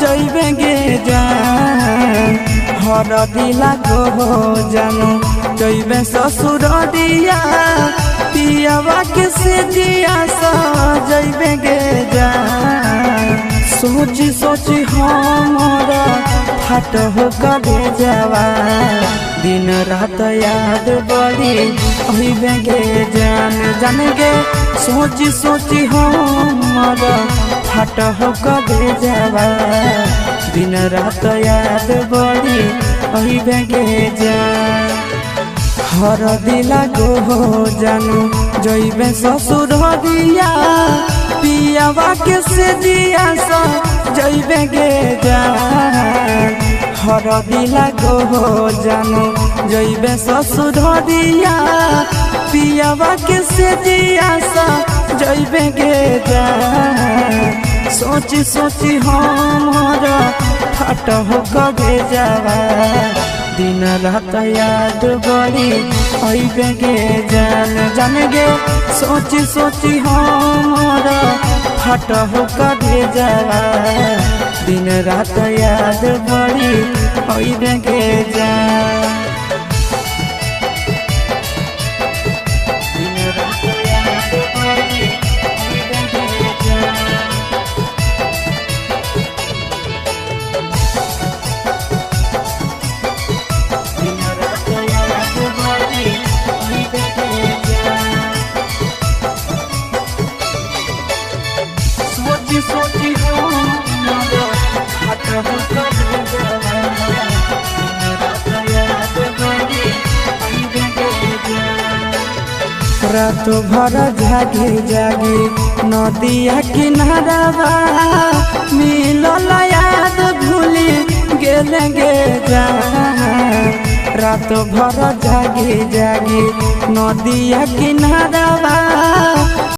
जइबे गे जान हर दिला गो जानो जइबे ससुर दिया पियावा के से दिया जइबे गे जान सोची सोची हमारा फाट हो कबे जावा दिन रात याद बड़ी अइबे गे जान जान गे सोची सोची हमारा फाट हो कबे जावा दिन रात याद बड़ी अइबे गे जान हर दिला गो जानू जइबे ससुर दिया पियावा के से दिया जइबे गे जान हर दिला गो जानू जइबे ससुर दिया पियावा के से दिया जइबे गे जान सोची सोची हमारा फाट हो कबे जावा दिन रात याद बड़ी अइबे गे जान जान गे सोची सोची हमारा फाट हो कबे जावा दिन रात याद बड़ी अइबे गे जान दिन रात याद बड़ी अइबे गे जान सोची हमारा फाट हो कबे जावा याद बड़ी अइबे गे जान रात भर जागे जागे नदिया किनारा मिलल याद भूली गेले गे जान रात भर जागे जागे नदिया किनारा